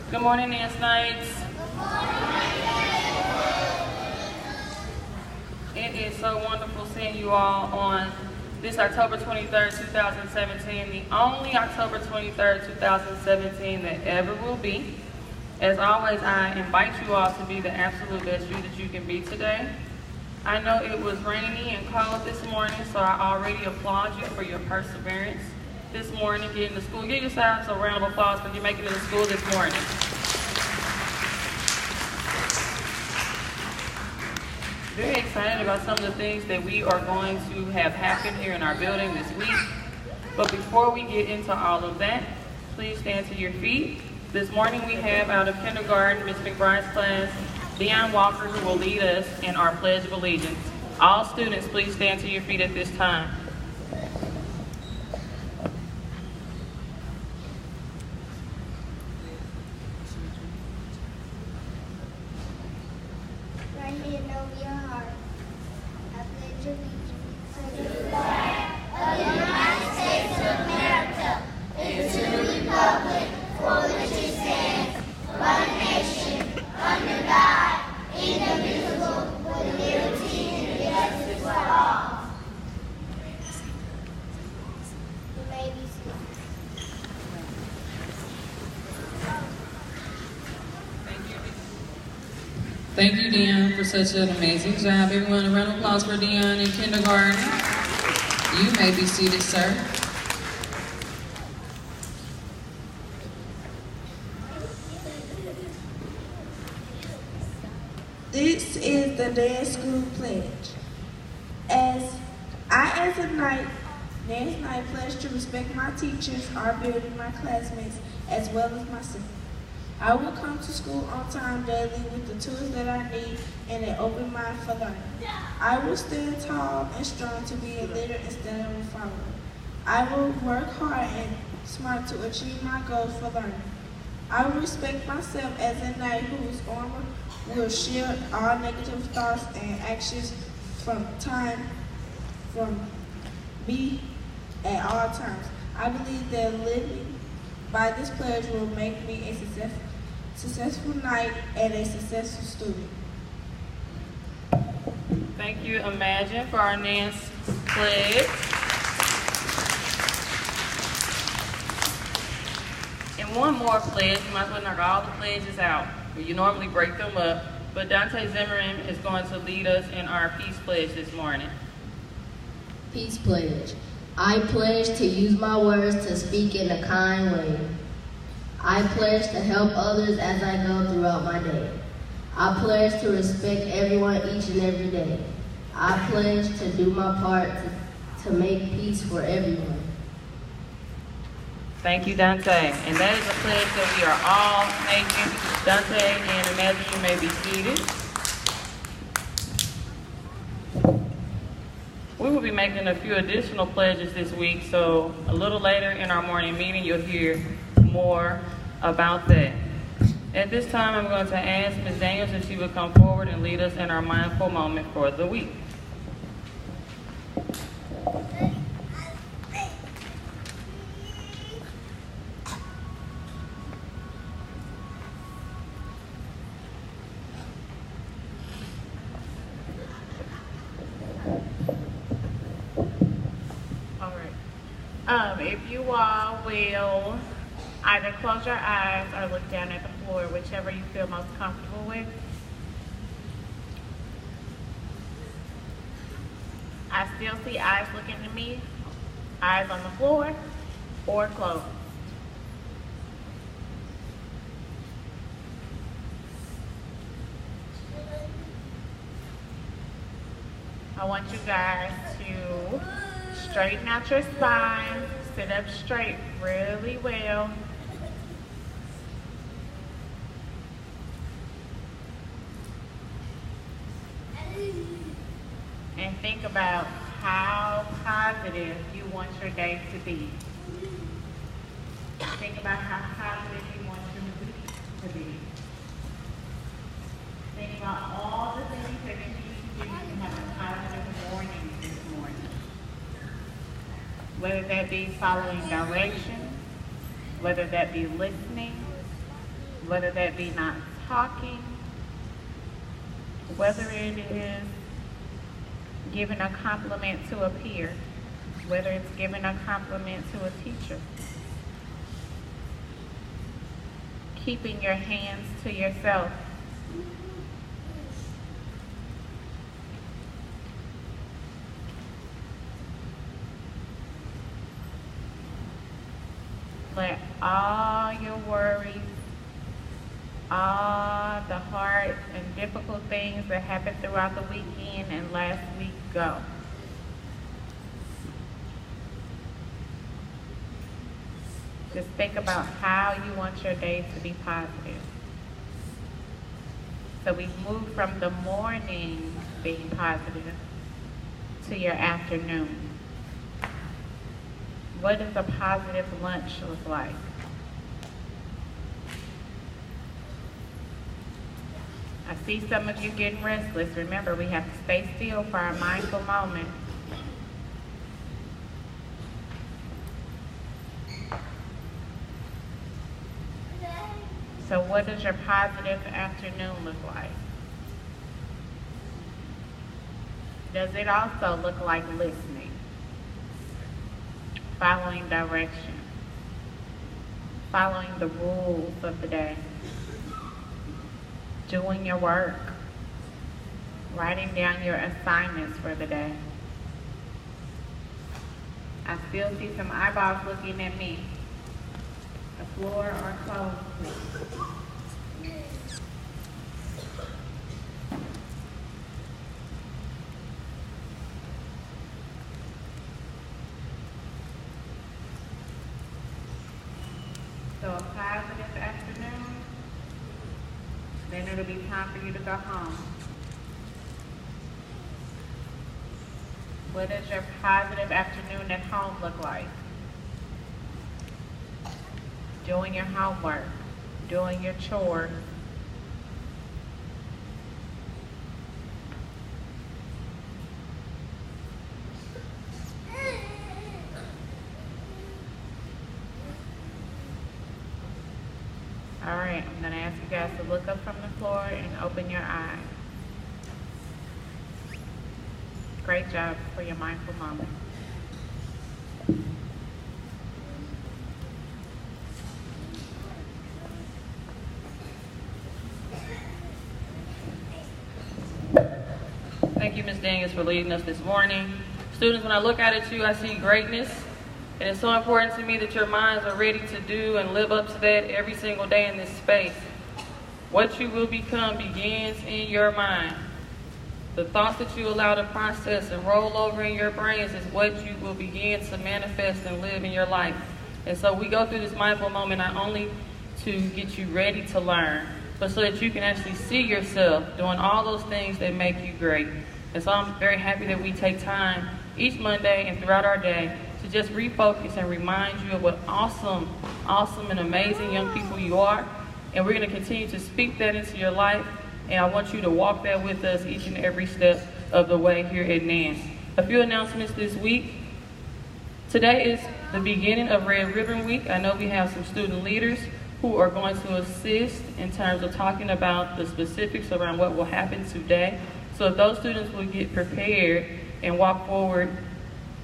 Good morning, Nance Knights. It is so wonderful seeing you all on this October 23rd, 2017, the only October 23rd, 2017 that ever will be. As always, I invite you all to be the absolute best you that you can be today. I know it was rainy and cold this morning, so I already applaud you for your perseverance this morning, getting to school. Give yourselves a round of applause for you making it to school this morning. Very excited about some of the things that we are going to have happen here in our building this week. But before we get into all of that, please stand to your feet. This morning we have out of kindergarten, Ms. McBride's class, Deion Walker, who will lead us in our Pledge of Allegiance. All students, please stand to your feet at this time. Thank you, Deion, for such an amazing job. Everyone, a round of applause for Deion in kindergarten. You may be seated, sir. This is the dance school pledge. As a Nance Knight, pledge to respect my teachers, our building, my classmates, as well as myself. I will come to school on time daily with the tools that I need and an open mind for learning. I will stand tall and strong to be a leader instead of a follower. I will work hard and smart to achieve my goals for learning. I will respect myself as a knight whose armor will shield all negative thoughts and actions from me at all times. I believe that living by this pledge will make me a successful knight and a successful student. Thank you, Imagine, for our Nance pledge. And one more pledge, you might as well knock all the pledges out. You normally break them up, but Dante Zimmerman is going to lead us in our peace pledge this morning. Peace pledge. I pledge to use my words to speak in a kind way. I pledge to help others as I go throughout my day. I pledge to respect everyone each and every day. I pledge to do my part to make peace for everyone. Thank you, Dante. And that is a pledge that we are all making. Dante and Imagine, you may be seated. We will be making a few additional pledges this week, so a little later in our morning meeting, you'll hear more about that. At this time, I'm going to ask Ms. Daniels if she would come forward and lead us in our mindful moment for the week. If you all will either close your eyes or look down at the floor, whichever you feel most comfortable with. I still see eyes looking at me, eyes on the floor, or closed. I want you guys to straighten out your spine, sit up straight really well. And think about how positive you want your day to be. Think about how positive you want your week to be. Think about all the things that you need to do to have a positive morning this morning. Whether that be following directions, whether that be listening, whether that be not talking, whether it is giving a compliment to a peer, whether it's giving a compliment to a teacher, keeping your hands to yourself. Let all your worries, all the hard and difficult things that happened throughout the weekend and last week go. Just think about how you want your day to be positive. So we've moved from the morning being positive to your afternoon. What does a positive lunch look like? I see some of you getting restless. Remember, we have to stay still for our mindful moment. So what does your positive afternoon look like? Does it also look like listening, following direction, following the rules of the day, doing your work, writing down your assignments for the day? I still see some eyeballs looking at me. The floor or closed, please. So a positive afternoon, then it'll be time for you to go home. What does your positive afternoon at home look like? Doing your homework, doing your chores. All right, I'm gonna ask you guys to look up from the floor and open your eyes. Great job for your mindful moment. Thank you, Ms. Daniels, for leading us this morning. Students, when I look at you, I see greatness. And it's so important to me that your minds are ready to do and live up to that every single day in this space. What you will become begins in your mind. The thoughts that you allow to process and roll over in your brains is what you will begin to manifest and live in your life. And so we go through this mindful moment not only to get you ready to learn, but so that you can actually see yourself doing all those things that make you great. And so I'm very happy that we take time each Monday and throughout our day to just refocus and remind you of what awesome and amazing young people you are. And we're going to continue to speak that into your life. And I want you to walk that with us each and every step of the way here at Nance. A few announcements this week. Today is the beginning of Red Ribbon Week. I know we have some student leaders who are going to assist in terms of talking about the specifics around what will happen today. So if those students will get prepared and walk forward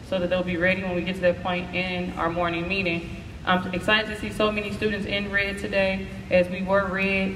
so that they'll be ready when we get to that point in our morning meeting. I'm excited to see so many students in red today as we wore red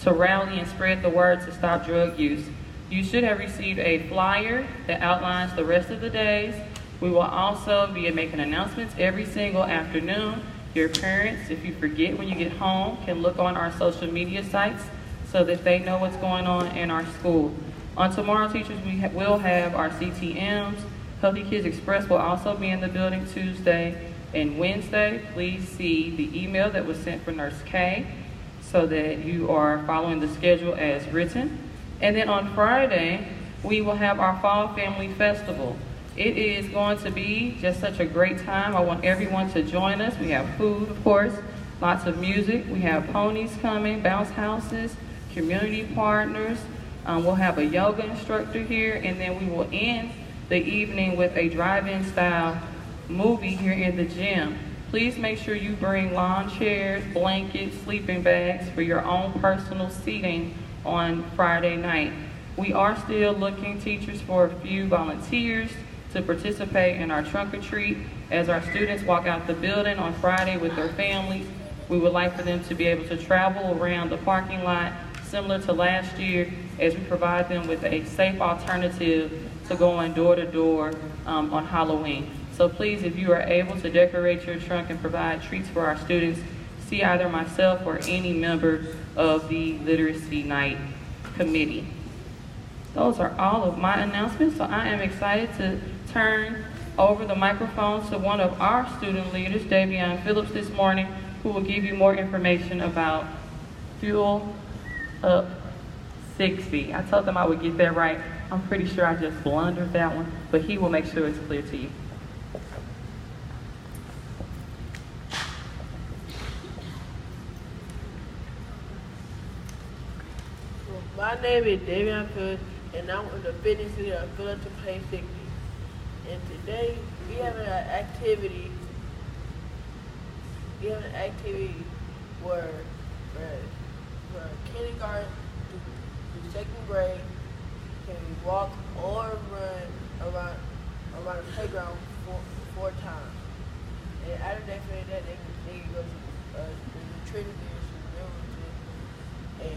to rally and spread the word to stop drug use. You should have received a flyer that outlines the rest of the days. We will also be making announcements every single afternoon. Your parents, if you forget when you get home, can look on our social media sites so that they know what's going on in our school. On tomorrow, teachers, will have our CTMs. Healthy Kids Express will also be in the building Tuesday and Wednesday. Please see the email that was sent for Nurse K so that you are following the schedule as written. And then on Friday, we will have our Fall Family Festival. It is going to be just such a great time. I want everyone to join us. We have food, of course, lots of music. We have ponies coming, bounce houses, community partners. We'll have a yoga instructor here, and then we will end the evening with a drive-in style movie here in the gym. Please make sure you bring lawn chairs, blankets, sleeping bags for your own personal seating on Friday night. We are still looking, teachers, for a few volunteers to participate in our trunk or treat. As our students walk out the building on Friday with their families, we would like for them to be able to travel around the parking lot similar to last year, as we provide them with a safe alternative to going door to door on Halloween. So please, if you are able to decorate your trunk and provide treats for our students, see either myself or any member of the Literacy Night Committee. Those are all of my announcements, so I am excited to turn over the microphone to one of our student leaders, Davion Phillips, this morning, who will give you more information about Fuel Up 60. I told them I would get that right. I'm pretty sure I just blundered that one, but he will make sure it's clear to you. My name is Davion Phillips, and I'm with the fitness leader of Phillips to Play 60. And today we have an activity. Where kindergarten to second grade can walk or run around the playground four times. And after they finish that, they can go to the nutrition and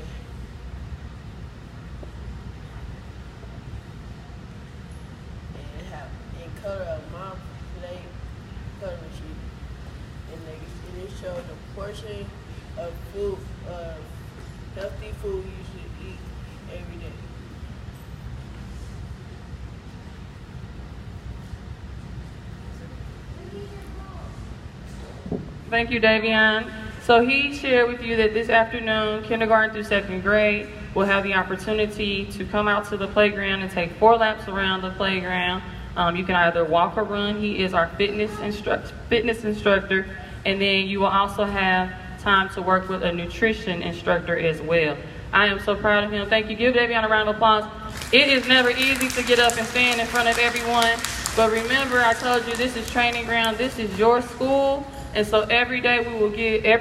color a mom play color sheet, and it shows the portion of food, healthy food you should eat every day. Thank you, Davion. So he shared with you that this afternoon, kindergarten through second grade will have the opportunity to come out to the playground and take 4 laps around the playground. You can either walk or run. He is our fitness instructor, and then you will also have time to work with a nutrition instructor as well. I am so proud of him. Thank you. Give Davion a round of applause. It is never easy to get up and stand in front of everyone, but remember, I told you this is training ground. This is your school, and so every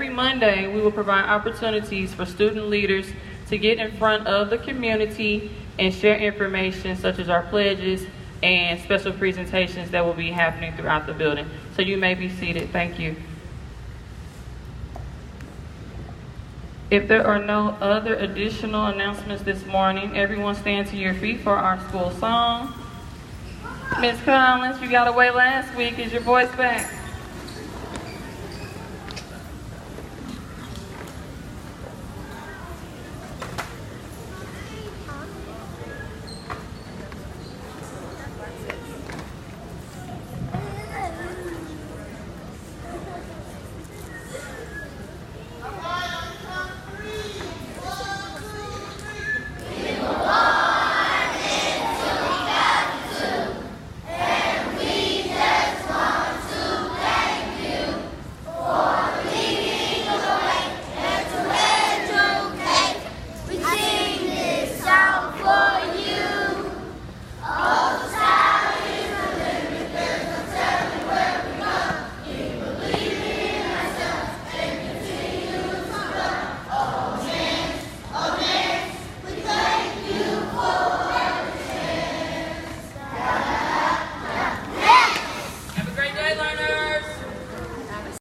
Monday we will provide opportunities for student leaders to get in front of the community and share information such as our pledges and special presentations that will be happening throughout the building. So you may be seated. Thank you. If there are no other additional announcements this morning, everyone stand to your feet for our school song. Ms. Collins, you got away last week. Is your voice back?